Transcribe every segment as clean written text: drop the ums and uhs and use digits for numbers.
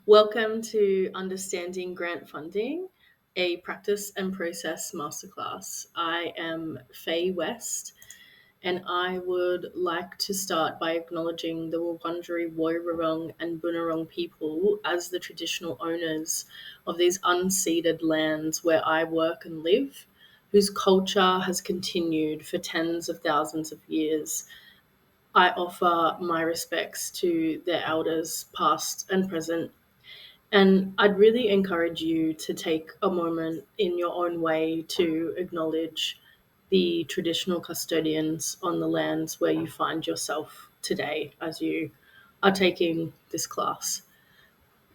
Welcome to Understanding Grant Funding, a practice and process masterclass. I am Faye West, and I would like to start by acknowledging the Wurundjeri Woiwurrung and Bunurong people as the traditional owners of these unceded lands where I work and live, whose culture has continued for tens of thousands of years. I offer my respects to their elders, past and present, and I'd really encourage you to take a moment in your own way to acknowledge the traditional custodians on the lands where you find yourself today as you are taking this class.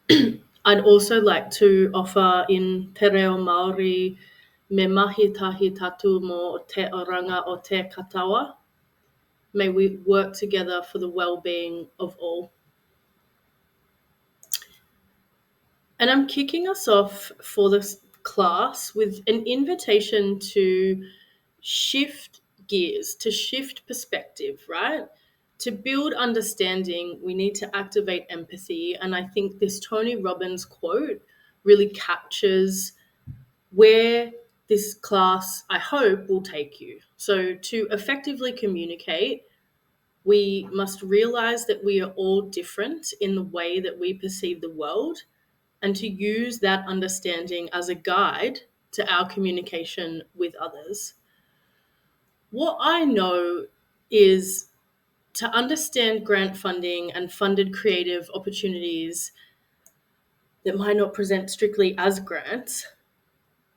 I'd also like to offer in Te Reo Māori me mahi tahi tatu mo te oranga o te katawa. May we work together for the well-being of all. And I'm kicking us off for this class with an invitation to shift gears, to shift perspective, right? To build understanding, we need to activate empathy. And I think this Tony Robbins quote really captures where this class, I hope, will take you. So, to effectively communicate, we must realize that we are all different in the way that we perceive the world, and to use that understanding as a guide to our communication with others. What I know is to understand grant funding and funded creative opportunities that might not present strictly as grants,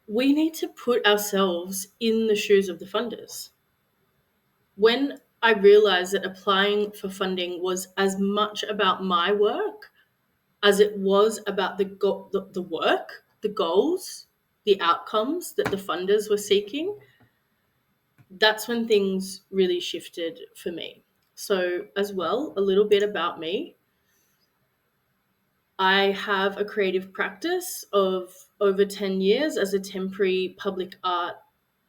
we need to put ourselves in the shoes of the funders. When I realized that applying for funding was as much about my work as it was about the work, the goals, the outcomes that the funders were seeking, that's when things really shifted for me. So, as well, a little bit about me. I have a creative practice of over 10 years as a temporary public art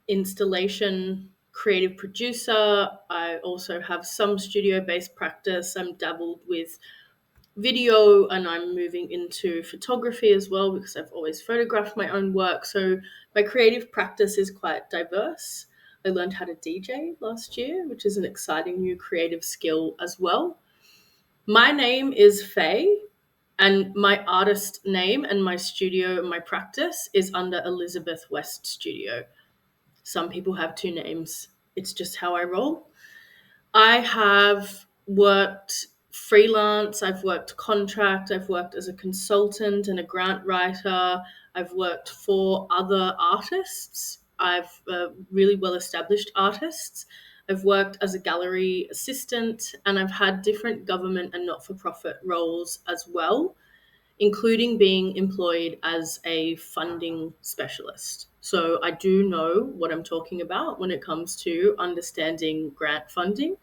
installation creative producer. I also have some studio-based practice. I'm dabbled with video, and I'm moving into photography as well because I've always photographed my own work. So my creative practice is quite diverse. I learned how to DJ last year, which is an exciting new creative skill as well. My name is Faye, and my artist name and my studio and my practice is under Elizabeth West Studio. Some people have two names. It's just how I roll. I have worked freelance, I've worked contract, I've worked as a consultant and a grant writer, I've worked for other artists, I've really well established artists. I've worked as a gallery assistant, and I've had different government and not for profit roles as well, including being employed as a funding specialist. So I do know what I'm talking about when it comes to understanding grant funding.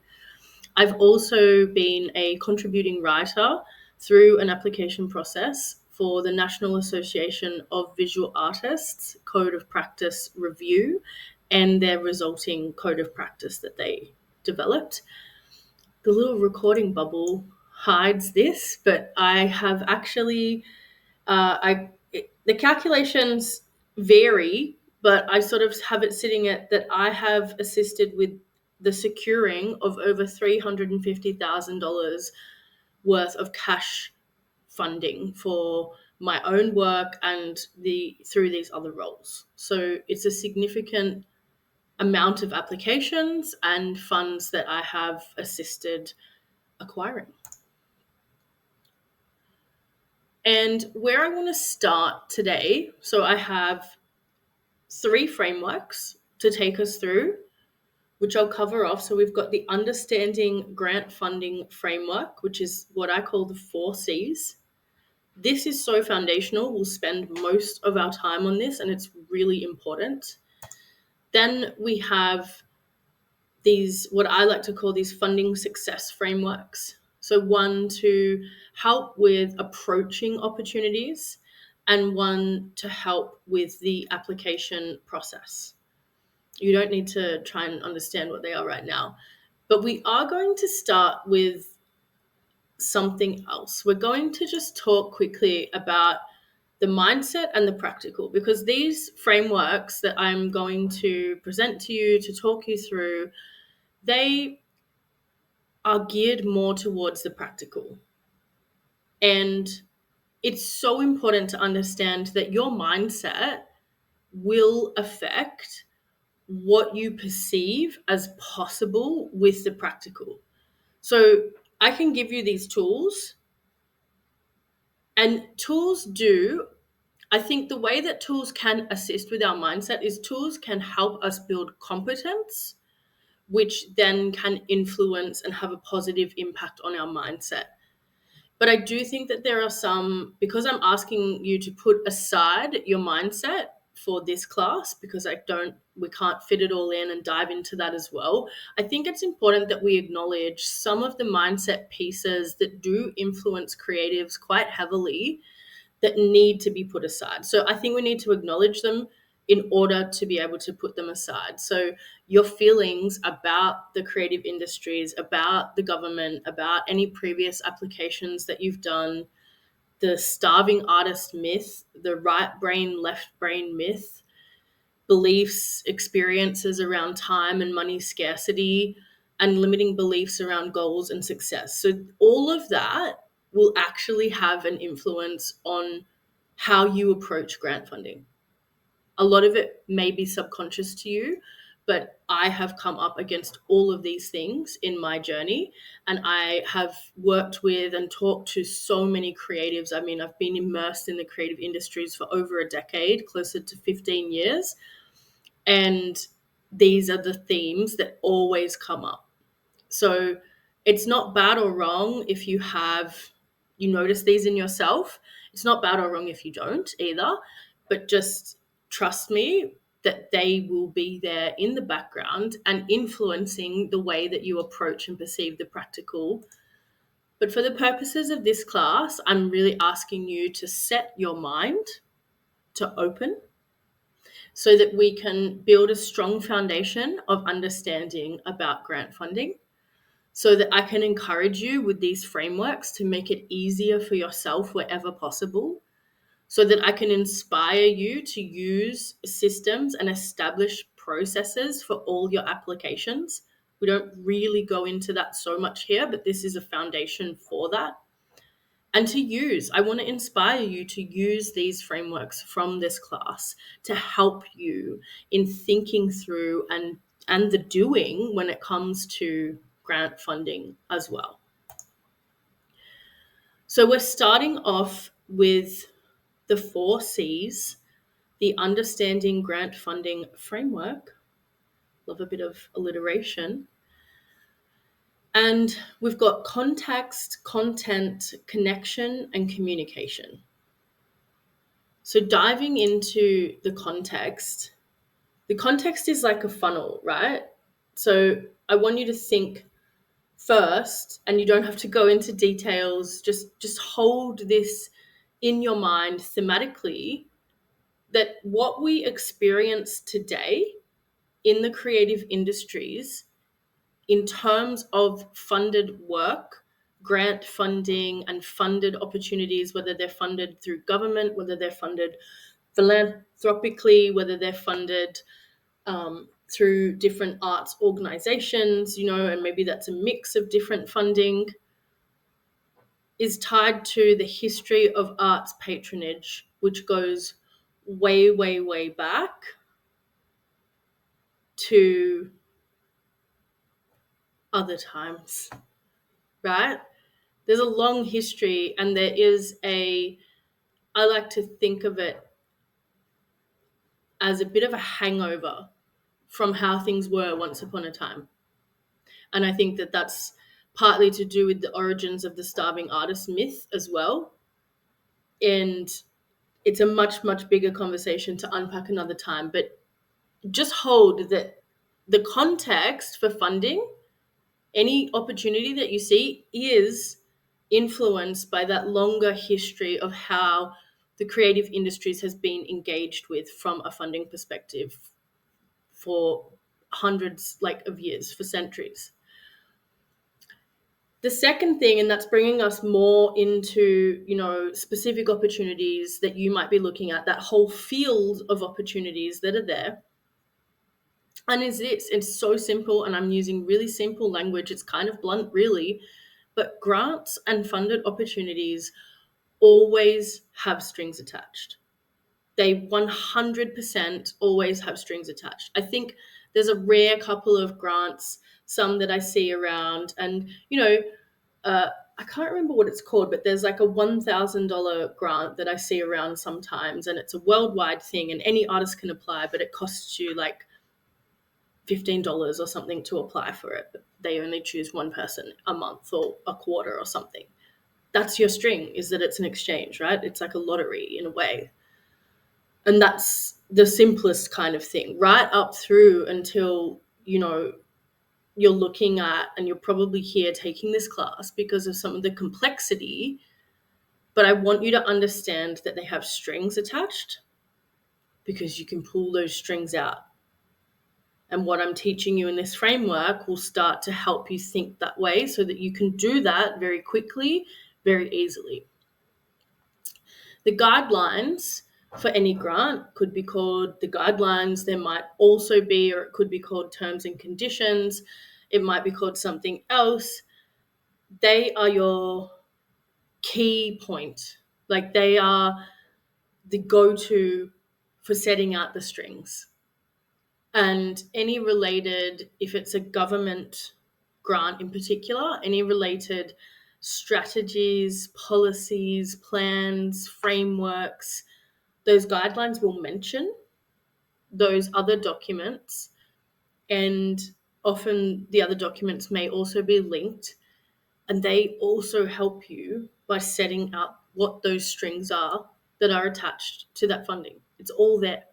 I've also been a contributing writer through an application process for the National Association of Visual Artists Code of Practice review and their resulting code of practice that they developed. The little recording bubble hides this, but I have actually, the calculations vary, but I sort of have it sitting at that I have assisted with the securing of over $350,000 worth of cash funding for my own work and through these other roles. So it's a significant amount of applications and funds that I have assisted acquiring. And where I want to start today, so I have 3 frameworks to take us through, which I'll cover off. So we've got the Understanding Grant Funding Framework, which is what I call the 4 C's. This is so foundational. We'll spend most of our time on this, and it's really important. Then we have these, what I like to call these funding success frameworks. So one to help with approaching opportunities, and one to help with the application process. You don't need to try and understand what they are right now. But we are going to start with something else. We're going to just talk quickly about the mindset and the practical, because these frameworks that I'm going to present to you, to talk you through, they are geared more towards the practical. And it's so important to understand that your mindset will affect what you perceive as possible with the practical. So I can give you these tools, and tools do, I think the way that tools can assist with our mindset is tools can help us build competence, which then can influence and have a positive impact on our mindset. But I do think that there are some, because I'm asking you to put aside your mindset for this class, because we can't fit it all in and dive into that as well. I think it's important that we acknowledge some of the mindset pieces that do influence creatives quite heavily that need to be put aside. So I think we need to acknowledge them in order to be able to put them aside. So your feelings about the creative industries, about the government, about any previous applications that you've done, the starving artist myth, the right brain, left brain myth, beliefs, experiences around time and money scarcity, and limiting beliefs around goals and success. So all of that will actually have an influence on how you approach grant funding. A lot of it may be subconscious to you, but I have come up against all of these things in my journey, and I have worked with and talked to so many creatives. I mean, I've been immersed in the creative industries for over a decade, closer to 15 years. And these are the themes that always come up. So it's not bad or wrong if you notice these in yourself. It's not bad or wrong if you don't either, but just trust me that they will be there in the background and influencing the way that you approach and perceive the practical. But for the purposes of this class, I'm really asking you to set your mind to open, so that we can build a strong foundation of understanding about grant funding, so that I can encourage you with these frameworks to make it easier for yourself wherever possible, so that I can inspire you to use systems and establish processes for all your applications. We don't really go into that so much here, but this is a foundation for that. And I want to inspire you to use these frameworks from this class to help you in thinking through and the doing when it comes to grant funding as well. So we're starting off with the 4 C's, the Understanding Grant Funding Framework. Love a bit of alliteration. And we've got context, content, connection, and communication. So diving into the context is like a funnel, right? So I want you to think first, and you don't have to go into details, just hold this in your mind thematically, that what we experience today in the creative industries in terms of funded work, grant funding, and funded opportunities, whether they're funded through government, whether they're funded philanthropically, whether they're funded through different arts organizations, and maybe that's a mix of different funding, is tied to the history of arts patronage, which goes way, way, way back to other times, right? There's a long history, and I like to think of it as a bit of a hangover from how things were once upon a time. And I think that that's partly to do with the origins of the starving artist myth as well. And it's a much, much bigger conversation to unpack another time. But just hold that the context for funding, any opportunity that you see, is influenced by that longer history of how the creative industries has been engaged with from a funding perspective for hundreds of years, for centuries. The second thing, and that's bringing us more into, specific opportunities that you might be looking at, that whole field of opportunities that are there. And is this, it's so simple, and I'm using really simple language. It's kind of blunt, really, but grants and funded opportunities always have strings attached. They 100% always have strings attached. I think there's a rare couple of grants, some that I see around, and I can't remember what it's called, but there's like a $1,000 grant that I see around sometimes, and it's a worldwide thing, and any artist can apply, but it costs you like $15 or something to apply for it. But they only choose one person a month or a quarter or something. That's your string, is that it's an exchange, right? It's like a lottery in a way. And that's the simplest kind of thing, right up through until, you're looking at, and you're probably here taking this class because of some of the complexity, but I want you to understand that they have strings attached because you can pull those strings out. And what I'm teaching you in this framework will start to help you think that way so that you can do that very quickly, very easily. The guidelines for any grant could be called the guidelines. There might also be, or it could be called terms and conditions. It might be called something else. They are your key point. Like, they are the go-to for setting out the strings. And any related, if it's a government grant in particular, any related strategies, policies, plans, frameworks, those guidelines will mention those other documents, and often the other documents may also be linked, and they also help you by setting up what those strings are that are attached to that funding. It's all there.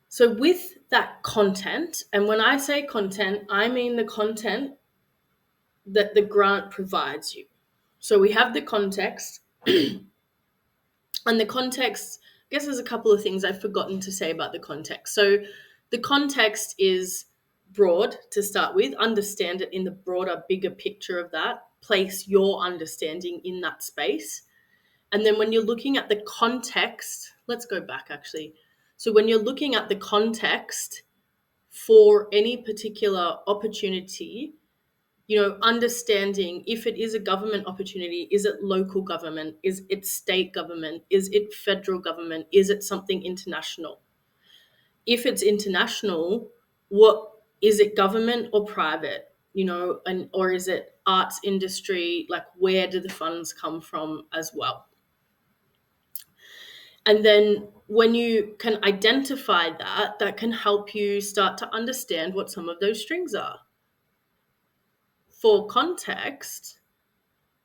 So with that content, and when I say content, I mean the content that the grant provides you. So we have the context, and the context, I guess there's a couple of things I've forgotten to say about the context. So the context is broad to start with. Understand it in the broader, bigger picture of that. Place your understanding in that space. And then when you're looking at the context, let's go back actually. So when you're looking at the context for any particular opportunity, understanding if it is a government opportunity, is it local government? Is it state government? Is it federal government? Is it something international? If it's international, what is it, government or private? Or is it arts industry? Like, where do the funds come from as well? And then when you can identify that, that can help you start to understand what some of those strings are. For context,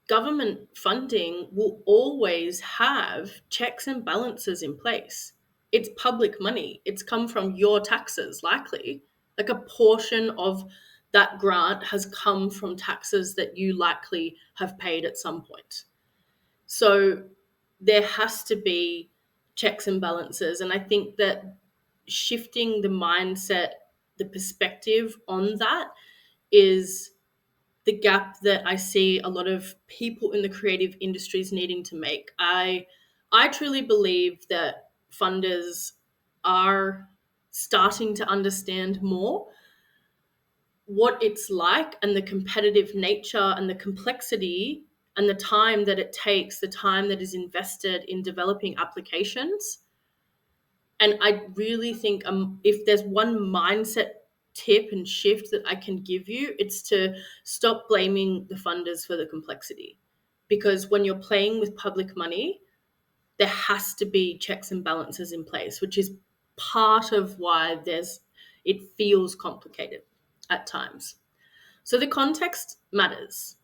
government funding will always have checks and balances in place. It's public money. It's come from your taxes, likely. Like, a portion of that grant has come from taxes that you likely have paid at some point. So there has to be checks and balances. And I think that shifting the mindset, the perspective on that, is the gap that I see a lot of people in the creative industries needing to make. I truly believe that funders are starting to understand more what it's like, and the competitive nature and the complexity and the time that it takes, the time that is invested in developing applications. And I really think if there's one mindset tip and shift that I can give you, it's to stop blaming the funders for the complexity. Because when you're playing with public money, there has to be checks and balances in place, which is part of why it feels complicated at times. So the context matters,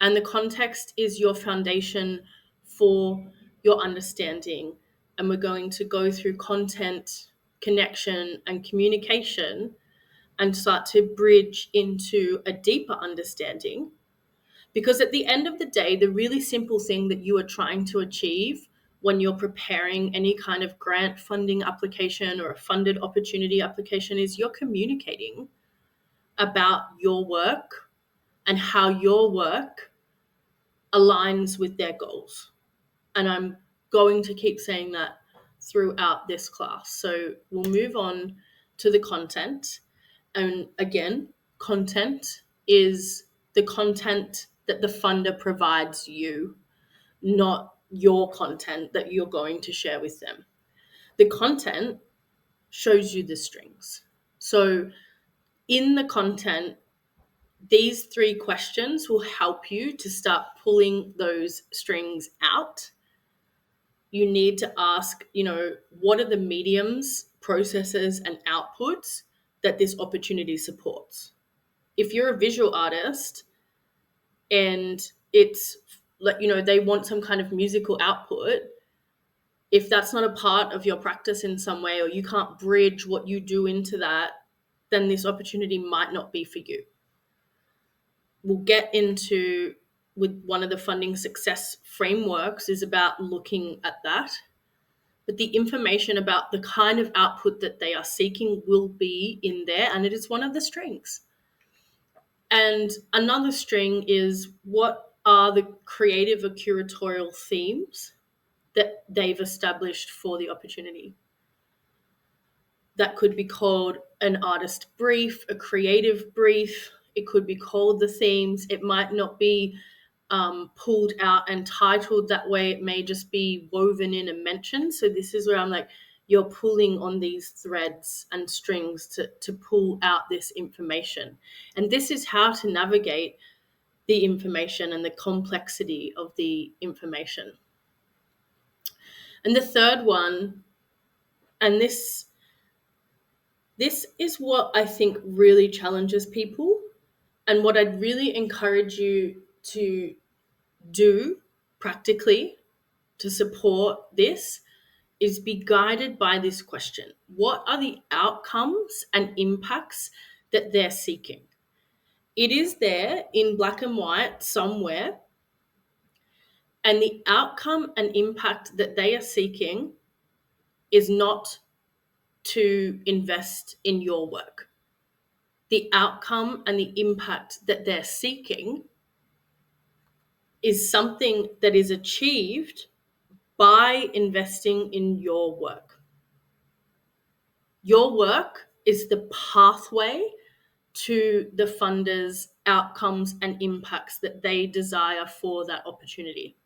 and the context is your foundation for your understanding. And we're going to go through content, connection, and communication, and start to bridge into a deeper understanding. Because at the end of the day, the really simple thing that you are trying to achieve when you're preparing any kind of grant funding application or a funded opportunity application is you're communicating about your work and how your work aligns with their goals. And I'm going to keep saying that throughout this class. So we'll move on to the content. And again, content is the content that the funder provides you, not your content that you're going to share with them. The content shows you the strings. So in the content, these 3 questions will help you to start pulling those strings out. You need to ask, what are the mediums, processes, and outputs that this opportunity supports? If you're a visual artist and it's like, they want some kind of musical output, if that's not a part of your practice in some way, or you can't bridge what you do into that, then this opportunity might not be for you. We'll get into with one of the funding success frameworks is about looking at that. But the information about the kind of output that they are seeking will be in there, and it is one of the strings. And another string is, what are the creative or curatorial themes that they've established for the opportunity? That could be called an artist brief, a creative brief. It could be called the themes. It might not be pulled out and titled that way. It may just be woven in and mentioned. So this is where I'm like, you're pulling on these threads and strings to pull out this information. And this is how to navigate the information and the complexity of the information. And the third one, and this is what I think really challenges people, and what I'd really encourage you to do practically to support this, is be guided by this question. What are the outcomes and impacts that they're seeking? It is there in black and white somewhere, and the outcome and impact that they are seeking is not to invest in your work. The outcome and the impact that they're seeking is something that is achieved by investing in your work. Your work is the pathway to the funder's outcomes and impacts that they desire for that opportunity.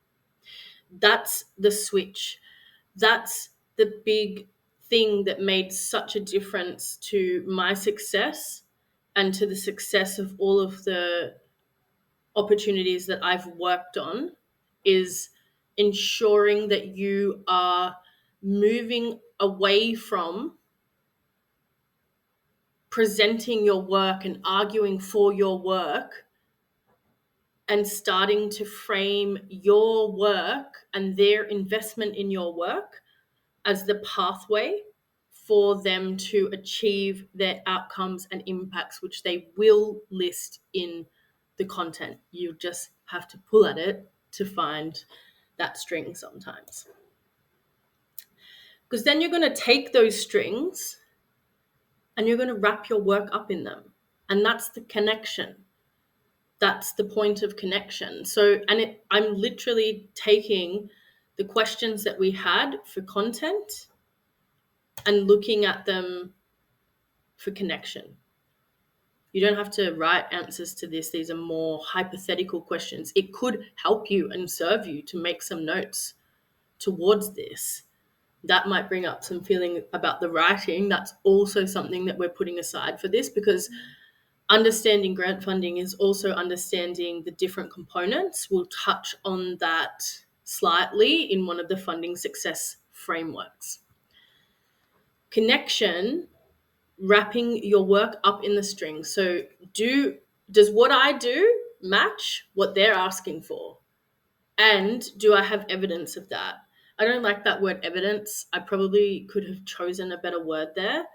That's the switch. That's the big thing that made such a difference to my success and to the success of all of the opportunities that I've worked on, is ensuring that you are moving away from presenting your work and arguing for your work, and starting to frame your work and their investment in your work as the pathway for them to achieve their outcomes and impacts, which they will list in the content. You just have to pull at it to find that string sometimes. Because then you're going to take those strings and you're going to wrap your work up in them. And that's the connection. That's the point of connection. So, I'm literally taking the questions that we had for content and looking at them for connection. You don't have to write answers to this. These are more hypothetical questions. It could help you and serve you to make some notes towards this. That might bring up some feeling about the writing. That's also something that we're putting aside for this, because understanding grant funding is also understanding the different components. We'll touch on that slightly in one of the funding success frameworks. Connection, wrapping your work up in the string. So does what I do match what they're asking for? And do I have evidence of that? I don't like that word evidence. I probably could have chosen a better word there.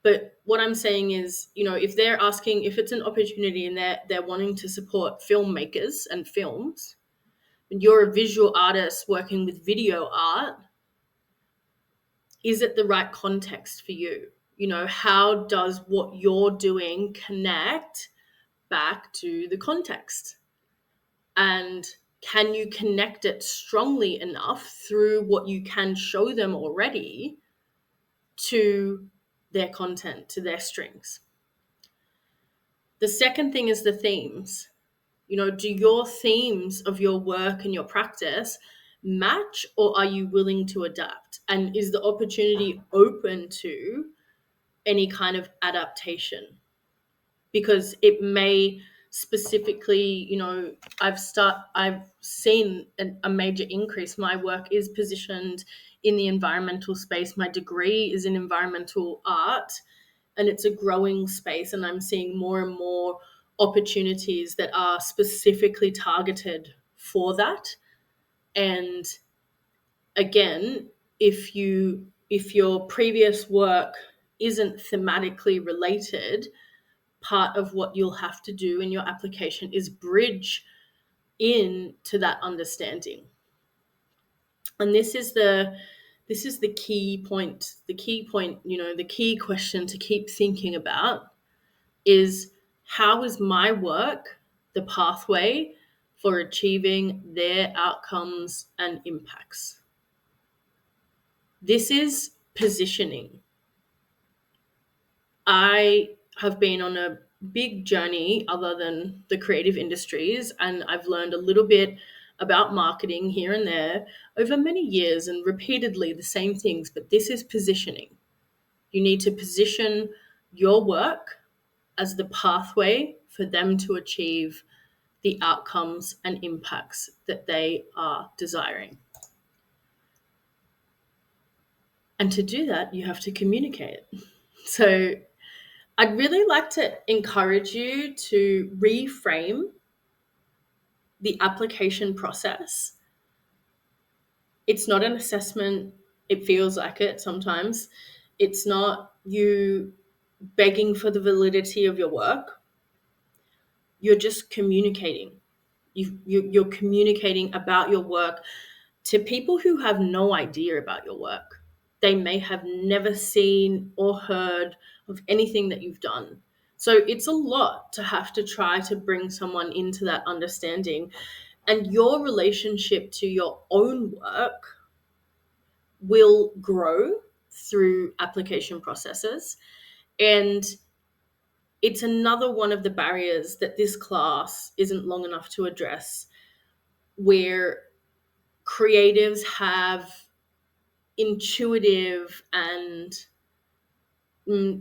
But what I'm saying is, if they're asking, if it's an opportunity and they're wanting to support filmmakers and films, and you're a visual artist working with video art, is it the right context for you? How does what you're doing connect back to the context? And can you connect it strongly enough through what you can show them already to their content, to their strings? The second thing is the themes. Do your themes of your work and your practice match, or are you willing to adapt? And is the opportunity open to any kind of adaptation? Because it may specifically, I've seen a major increase. My work is positioned in the environmental space. My degree is in environmental art, and it's a growing space, and I'm seeing more and more opportunities that are specifically targeted for that. And again, if your previous work isn't thematically related, part of what you'll have to do in your application is bridge into that understanding. And this is the key point. The key question to keep thinking about is, how is my work the pathway for achieving their outcomes and impacts? This is positioning. I have been on a big journey other than the creative industries, and I've learned a little bit about marketing here and there over many years, and repeatedly the same things, but this is positioning. You need to position your work as the pathway for them to achieve the outcomes and impacts that they are desiring. And to do that, you have to communicate. So I'd really like to encourage you to reframe the application process. It's not an assessment. It feels like it sometimes. It's not you begging for the validity of your work. You're just communicating. You're communicating about your work to people who have no idea about your work. They may have never seen or heard of anything that you've done. So it's a lot to have to try to bring someone into that understanding. And your relationship to your own work will grow through application processes. And it's another one of the barriers that this class isn't long enough to address, where creatives have intuitive and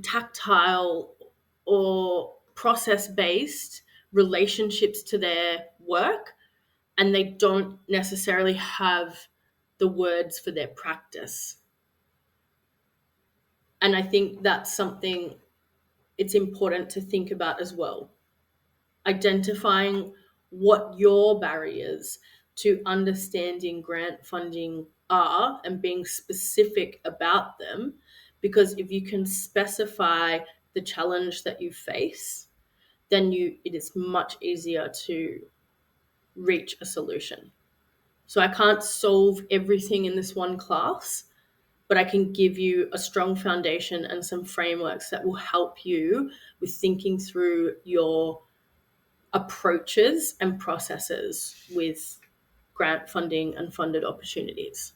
tactile or process-based relationships to their work, and they don't necessarily have the words for their practice. And I think that's something it's important to think about as well. Identifying what your barriers to understanding grant funding are and being specific about them, because if you can specify the challenge that you face, then it is much easier to reach a solution. So I can't solve everything in this one class, but I can give you a strong foundation and some frameworks that will help you with thinking through your approaches and processes with grant funding and funded opportunities.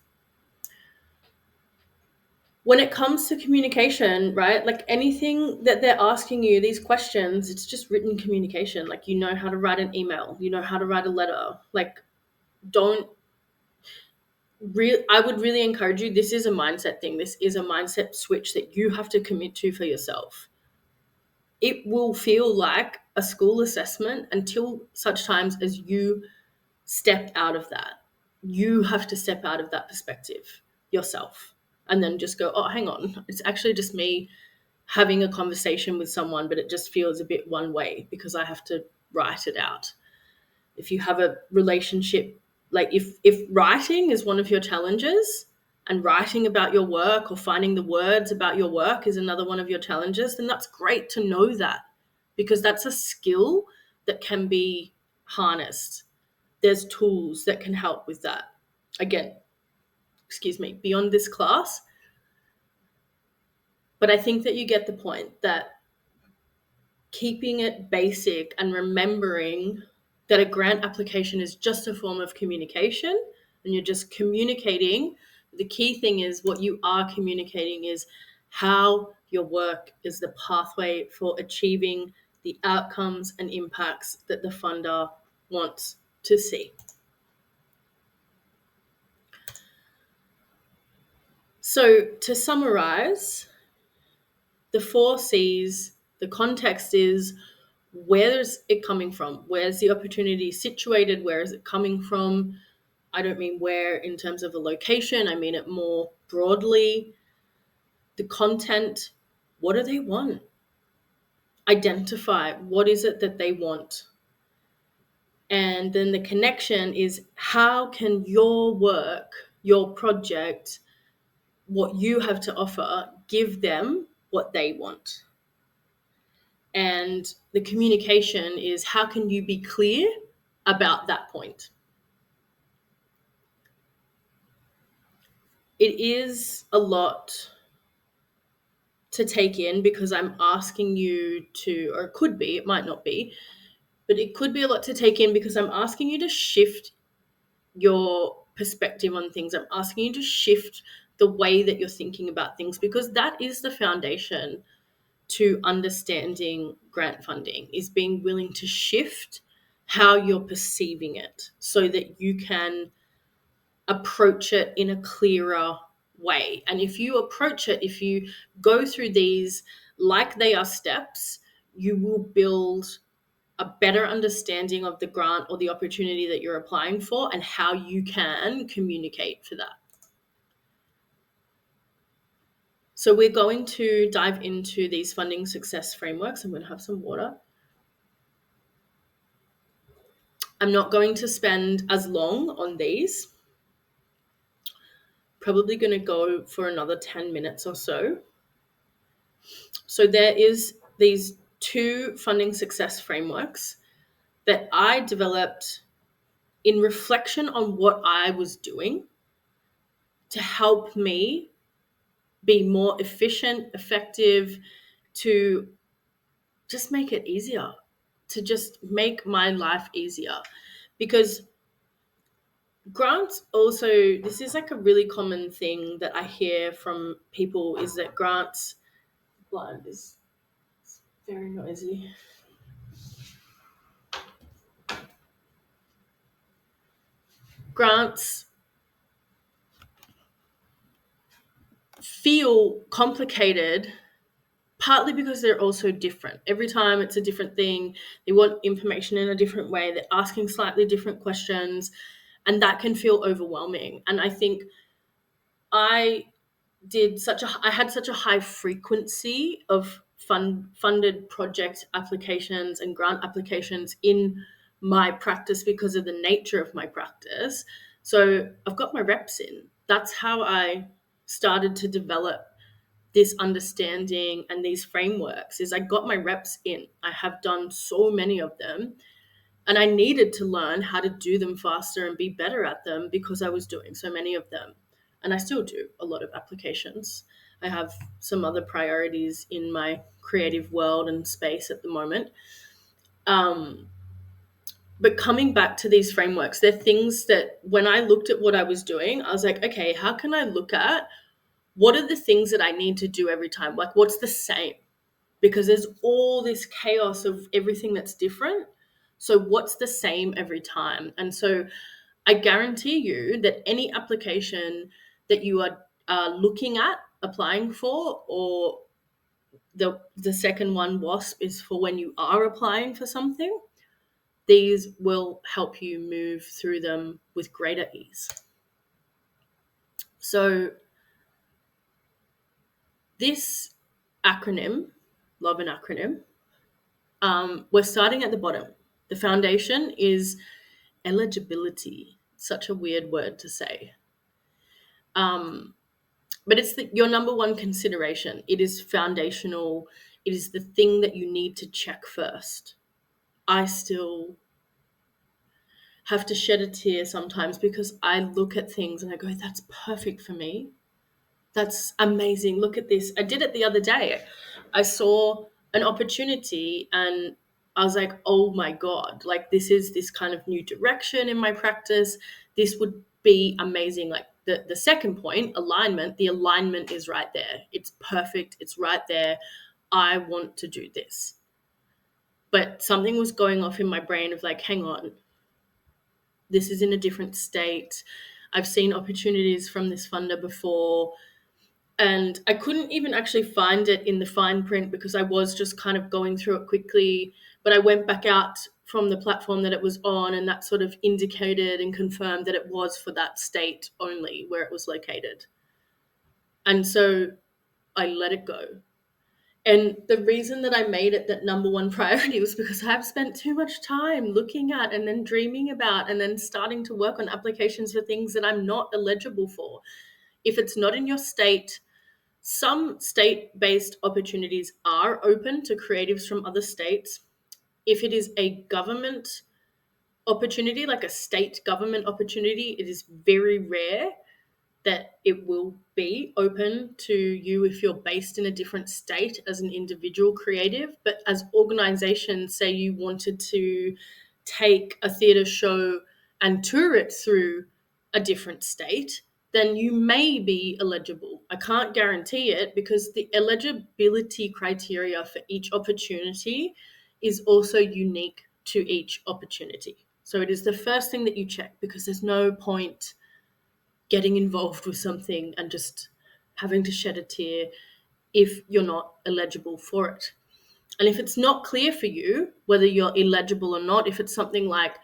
When it comes to communication, right, like anything that they're asking you, these questions, it's just written communication. Like, how to write an email, how to write a letter. Like, I would really encourage you, this is a mindset thing. This is a mindset switch that you have to commit to for yourself. It will feel like a school assessment until such times as you step out of that. You have to step out of that perspective yourself, and then just go, oh, hang on, it's actually just me having a conversation with someone, but it just feels a bit one way because I have to write it out. If you have a relationship, like if writing is one of your challenges, and writing about your work or finding the words about your work is another one of your challenges, then that's great to know that, because that's a skill that can be harnessed. There's tools that can help with that. Again, beyond this class, But I think that you get the point that keeping it basic and remembering that a grant application is just a form of communication and you're just communicating. The key thing is what you are communicating is how your work is the pathway for achieving the outcomes and impacts that the funder wants to see. So, to summarize, the 4 C's, the context is, where is it coming from? Where's the opportunity situated? Where is it coming from? I don't mean where in terms of a location, I mean it more broadly. The content, what do they want? Identify what is it that they want. And then the connection is, how can your work, your project, what you have to offer, give them what they want? And the communication is, how can you be clear about that point? It is a lot to take in because I'm asking you to, or it could be, it might not be, but it could be a lot to take in because I'm asking you to shift your perspective on things. I'm asking you to shift the way that you're thinking about things, because that is the foundation to understanding grant funding, is being willing to shift how you're perceiving it so that you can approach it in a clearer way. And if you approach it, if you go through these like they are steps, you will build a better understanding of the grant or the opportunity that you're applying for and how you can communicate for that. So we're going to dive into these funding success frameworks. I'm going to have some water. I'm not going to spend as long on these. Probably going to go for another 10 minutes or so. So there is these 2 funding success frameworks that I developed in reflection on what I was doing to help me be more efficient, effective, to just make it easier, to just make my life easier. Because grants also, this is like a really common thing that I hear from people, is that grants, blind is very noisy. Grants feel complicated partly because they're also different. Every time it's a different thing. They want information in a different way. They're asking slightly different questions, and that can feel overwhelming. And I think I I had such a high frequency of funded project applications and grant applications in my practice because of the nature of my practice. So I've got my reps in. That's how I started to develop this understanding and these frameworks, is I got my reps in. I have done so many of them, and I needed to learn how to do them faster and be better at them because I was doing so many of them. And I still do a lot of applications. I have some other priorities in my creative world and space at the moment. But coming back to these frameworks, they're things that when I looked at what I was doing, I was like, okay, how can I look at what are the things that I need to do every time? Like, what's the same? Because there's all this chaos of everything that's different. So, what's the same every time? And so, I guarantee you that any application that you are looking at applying for, or the second one, WASP, is for when you are applying for something, these will help you move through them with greater ease. So, this acronym, love an acronym, we're starting at the bottom. The foundation is eligibility. Such a weird word to say. But it's your number one consideration. It is foundational. It is the thing that you need to check first. I still have to shed a tear sometimes because I look at things and I go, that's perfect for me. That's amazing. Look at this. I did it the other day. I saw an opportunity and I was like, oh my God, like this is this kind of new direction in my practice. This would be amazing. Like the second point, alignment, the alignment is right there. It's perfect. It's right there. I want to do this. But something was going off in my brain of like, hang on, this is in a different state. I've seen opportunities from this funder before, and I couldn't even actually find it in the fine print because I was just kind of going through it quickly. But I went back out from the platform that it was on, and that sort of indicated and confirmed that it was for that state only where it was located. And so I let it go. And the reason that I made it that number one priority was because I've spent too much time looking at and then dreaming about and then starting to work on applications for things that I'm not eligible for. If it's not in your state, some state-based opportunities are open to creatives from other states. If it is a government opportunity, like a state government opportunity, it is very rare that it will be open to you if you're based in a different state as an individual creative. But as organizations, say you wanted to take a theatre show and tour it through a different state, then you may be eligible. I can't guarantee it because the eligibility criteria for each opportunity is also unique to each opportunity. So it is the first thing that you check, because there's no point getting involved with something and just having to shed a tear if you're not eligible for it. And if it's not clear for you whether you're eligible or not, if it's something like,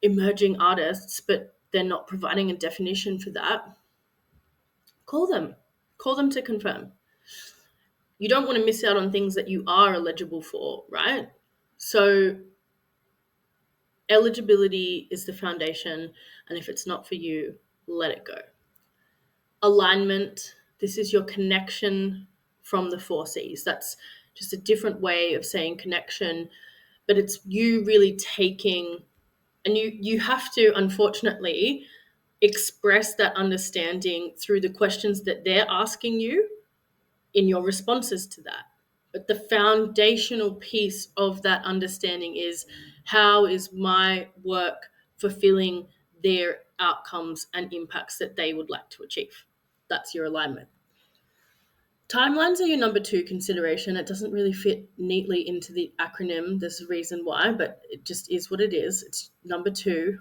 emerging artists, but they're not providing a definition for that, call them. Call them to confirm. You don't want to miss out on things that you are eligible for, right? So eligibility is the foundation, and if it's not for you, let it go. Alignment, this is your connection from the 4Cs. That's just a different way of saying connection, but it's you really taking, and you have to, unfortunately, express that understanding through the questions that they're asking you in your responses to that. But the foundational piece of that understanding is, how is my work fulfilling their outcomes and impacts that they would like to achieve? That's your alignment. Timelines are your number two consideration. It doesn't really fit neatly into the acronym. There's a reason why, but it just is what it is. It's number two.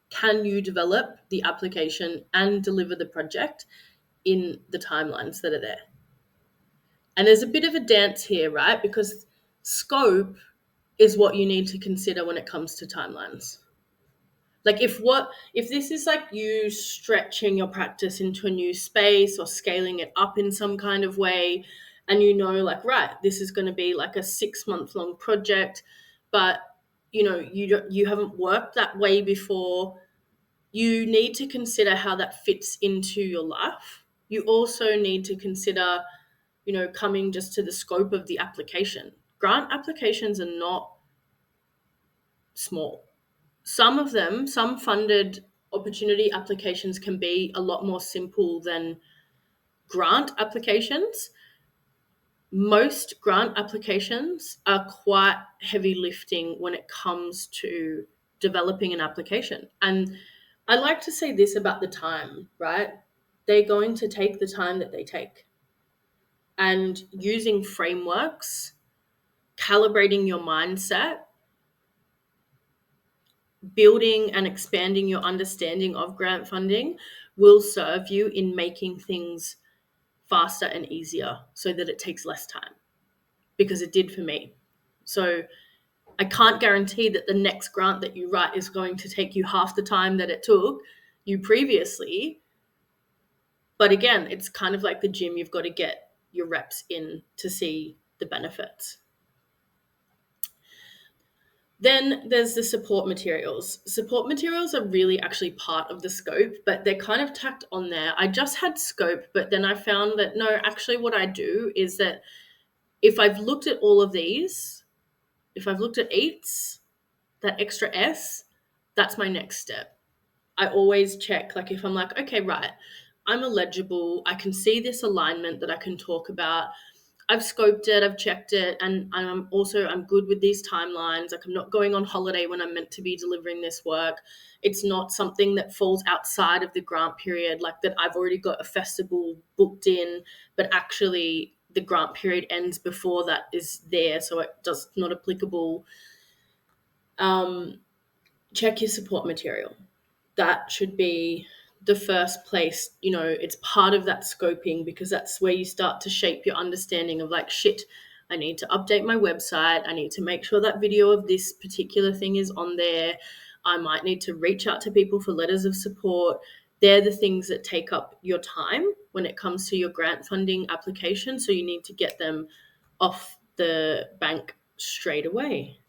Can you develop the application and deliver the project in the timelines that are there? And there's a bit of a dance here, right? Because scope is what you need to consider when it comes to timelines. Like if this is like you stretching your practice into a new space or scaling it up in some kind of way, and like, right, this is going to be like a 6-month long project, but you haven't worked that way before, you need to consider how that fits into your life. You also need to consider, coming just to the scope of the application. Grant applications are not small. Some of them, some funded opportunity applications can be a lot more simple than grant applications. Most grant applications are quite heavy lifting when it comes to developing an application. And I like to say this about the time, right? They're going to take the time that they take. And using frameworks, calibrating your mindset, building and expanding your understanding of grant funding will serve you in making things faster and easier so that it takes less time, because it did for me. So I can't guarantee that the next grant that you write is going to take you half the time that it took you previously. But again, it's kind of like the gym. You've got to get your reps in to see the benefits. Then there's the support materials. Support materials are really actually part of the scope, but they're kind of tacked on there. I just had scope, but then I found that no, actually what I do is that if I've looked at all of these, if I've looked at EATS, that extra S, that's my next step. I always check, like if I'm like, okay, right, I'm eligible. I can see this alignment that I can talk about. I've scoped it, I've checked it, and I'm good with these timelines. Like, I'm not going on holiday when I'm meant to be delivering this work. It's not something that falls outside of the grant period, like that I've already got a festival booked in, but actually the grant period ends before that is there, so it does not applicable. Check your support material. That should be the first place. It's part of that scoping, because that's where you start to shape your understanding of, like, shit, I need to update my website, I need to make sure that video of this particular thing is on there, I might need to reach out to people for letters of support. They're the things that take up your time when it comes to your grant funding application, so you need to get them off the bank straight away.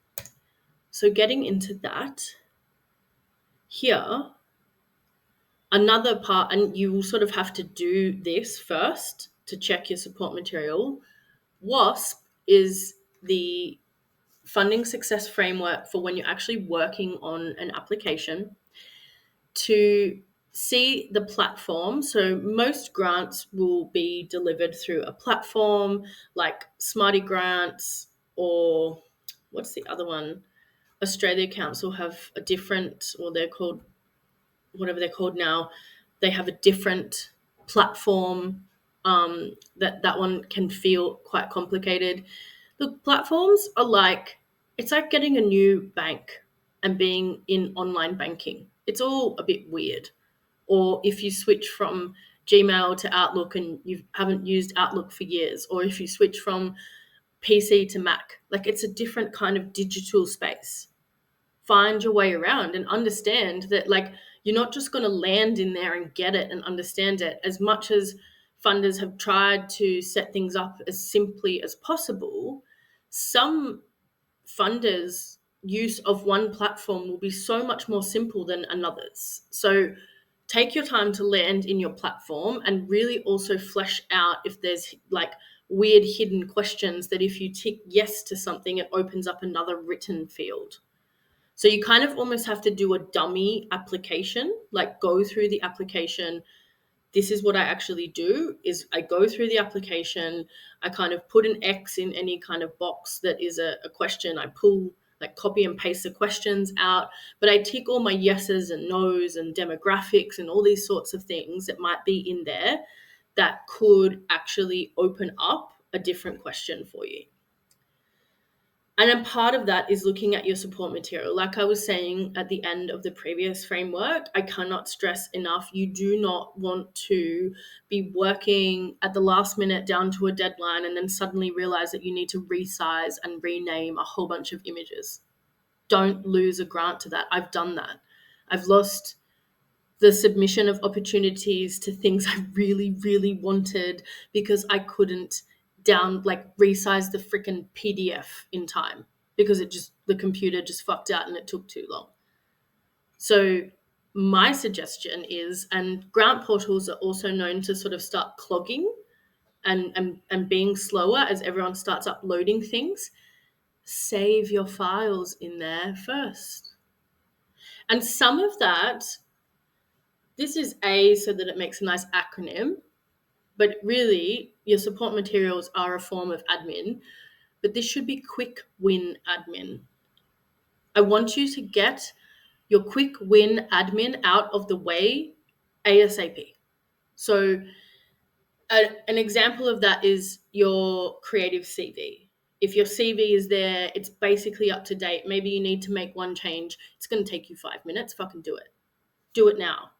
So getting into that, here, another part, and you will sort of have to do this first to check your support material. WASP is the funding success framework for when you're actually working on an application to see the platform. So most grants will be delivered through a platform like Smarty Grants, or what's the other one? Australia Council have a different, or they're called whatever they're called now. They have a different platform. That one can feel quite complicated. Look, platforms are like, it's like getting a new bank and being in online banking. It's all a bit weird. Or if you switch from Gmail to Outlook and you haven't used Outlook for years, or if you switch from PC to Mac, like, it's a different kind of digital space. Find your way around and understand that, like, you're not just going to land in there and get it and understand it. As much as funders have tried to set things up as simply as possible, some funders' use of one platform will be so much more simple than another's. So take your time to land in your platform, and really also flesh out if there's, like, weird hidden questions that if you tick yes to something, it opens up another written field. So you kind of almost have to do a dummy application, like go through the application. This is what I actually do, is I go through the application, I kind of put an X in any kind of box that is a question. I pull, like, copy and paste the questions out, but I tick all my yeses and nos and demographics and all these sorts of things that might be in there that could actually open up a different question for you. And then part of that is looking at your support material. Like I was saying at the end of the previous framework, I cannot stress enough, you do not want to be working at the last minute down to a deadline and then suddenly realize that you need to resize and rename a whole bunch of images. Don't lose a grant to that. I've done that. I've lost the submission of opportunities to things I really, really wanted because I couldn't resize the freaking PDF in time, because the computer just fucked out and it took too long. So my suggestion is, and grant portals are also known to sort of start clogging and being slower as everyone starts uploading things, save your files in there first. And some of that, this is so that it makes a nice acronym, but really your support materials are a form of admin, but this should be quick win admin. I want you to get your quick win admin out of the way ASAP. So an example of that is your creative CV. If your CV is there, it's basically up to date. Maybe you need to make one change. It's going to take you 5 minutes. Fucking do it. Do it now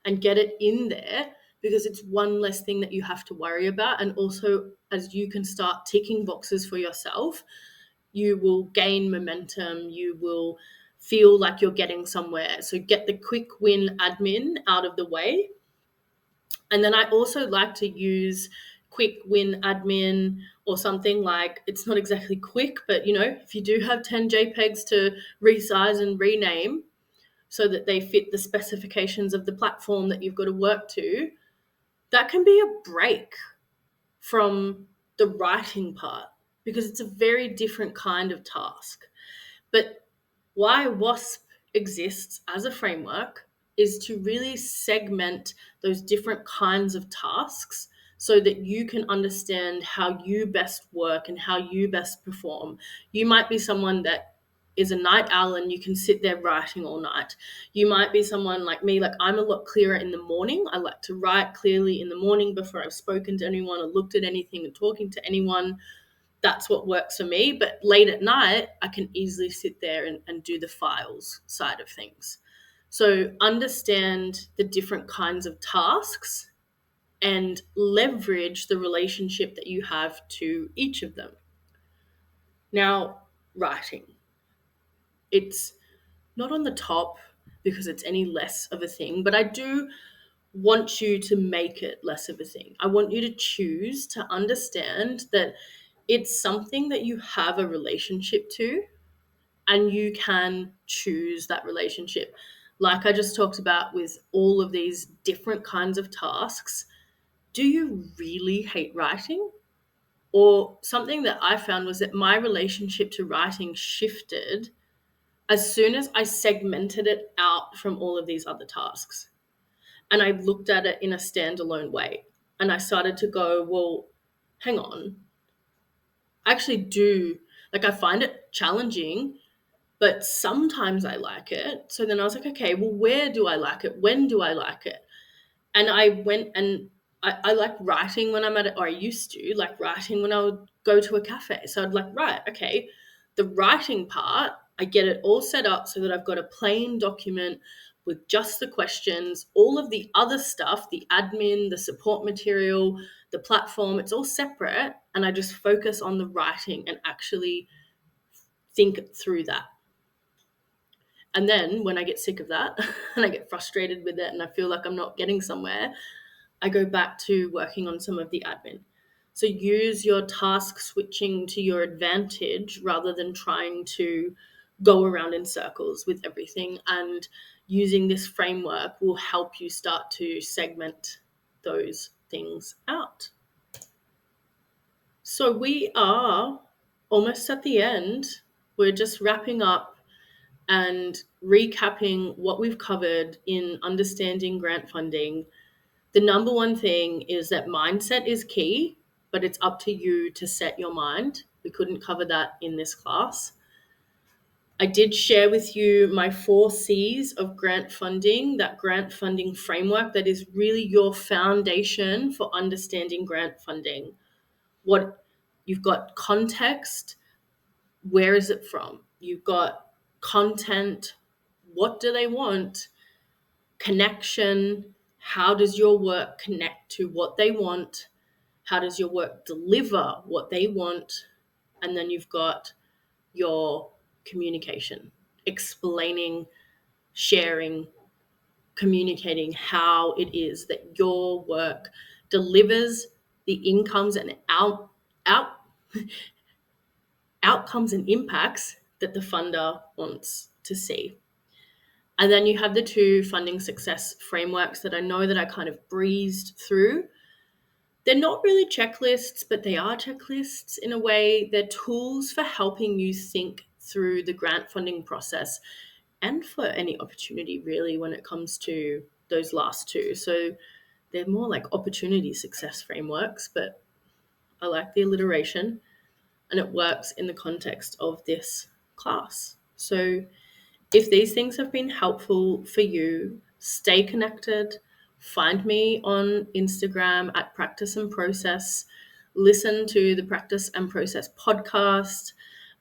and get it in there, because it's one less thing that you have to worry about. And also, as you can start ticking boxes for yourself, you will gain momentum. You will feel like you're getting somewhere. So get the quick win admin out of the way. And then I also like to use quick win admin, or something like, it's not exactly quick, but if you do have 10 JPEGs to resize and rename so that they fit the specifications of the platform that you've got to work to, that can be a break from the writing part, because it's a very different kind of task. But why WASP exists as a framework is to really segment those different kinds of tasks so that you can understand how you best work and how you best perform. You might be someone that is a night owl and you can sit there writing all night. You might be someone like me, like I'm a lot clearer in the morning. I like to write clearly in the morning before I've spoken to anyone or looked at anything and talking to anyone. That's what works for me. But late at night, I can easily sit there and do the files side of things. So understand the different kinds of tasks and leverage the relationship that you have to each of them. Now, writing. It's not on the top because it's any less of a thing, but I do want you to make it less of a thing. I want you to choose to understand that it's something that you have a relationship to and you can choose that relationship. Like I just talked about with all of these different kinds of tasks, do you really hate writing? Or something that I found was that my relationship to writing shifted as soon as I segmented it out from all of these other tasks. And I looked at it in a standalone way. And I started to go, well, hang on. I actually do, like, I find it challenging, but sometimes I like it. So then I was like, okay, well, where do I like it? When do I like it? And I went and I like writing when I'm at it, or I used to like writing when I would go to a cafe. So I'd like, right, okay, the writing part, I get it all set up so that I've got a plain document with just the questions, all of the other stuff, the admin, the support material, the platform, it's all separate. And I just focus on the writing and actually think through that. And then when I get sick of that and I get frustrated with it and I feel like I'm not getting somewhere, I go back to working on some of the admin. So use your task switching to your advantage rather than trying to go around in circles with everything. And using this framework will help you start to segment those things out. So we are almost at the end. We're just wrapping up and recapping what we've covered in understanding grant funding. The number one thing is that mindset is key, but it's up to you to set your mind. We couldn't cover that in this class. I did share with you my 4 C's of grant funding, that grant funding framework that is really your foundation for understanding grant funding. What you've got: context, where is it from? You've got content, what do they want? Connection, how does your work connect to what they want? How does your work deliver what they want? And then you've got your communication, explaining, sharing, communicating how it is that your work delivers the incomes and outcomes and impacts that the funder wants to see. And then you have the 2 funding success frameworks that I know that I kind of breezed through. They're not really checklists, but they are checklists in a way. They're tools for helping you think through the grant funding process and for any opportunity really when it comes to those last 2. So they're more like opportunity success frameworks, but I like the alliteration and it works in the context of this class. So if these things have been helpful for you, stay connected. Find me on Instagram at Practice and Process. Listen to the Practice and Process podcast.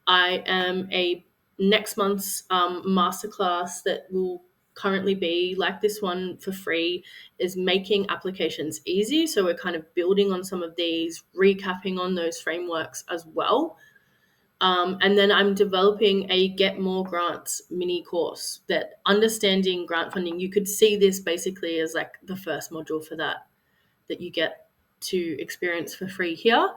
I am a next month's masterclass that will currently be like this one for free, is making applications easy. So we're kind of building on some of these, recapping on those frameworks as well. And then I'm developing a Get More Grants mini course that understanding grant funding. You could see this basically as like the first module for that you get to experience for free here.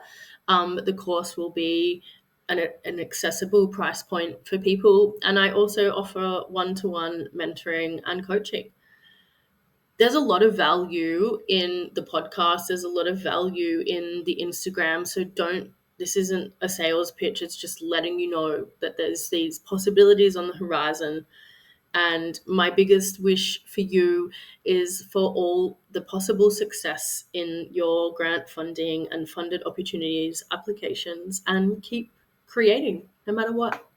But the course will be an accessible price point for people. And I also offer one-to-one mentoring and coaching. There's a lot of value in the podcast. There's a lot of value in the Instagram. So this isn't a sales pitch. It's just letting you know that there's these possibilities on the horizon. And my biggest wish for you is for all the possible success in your grant funding and funded opportunities applications, and keep creating no matter what.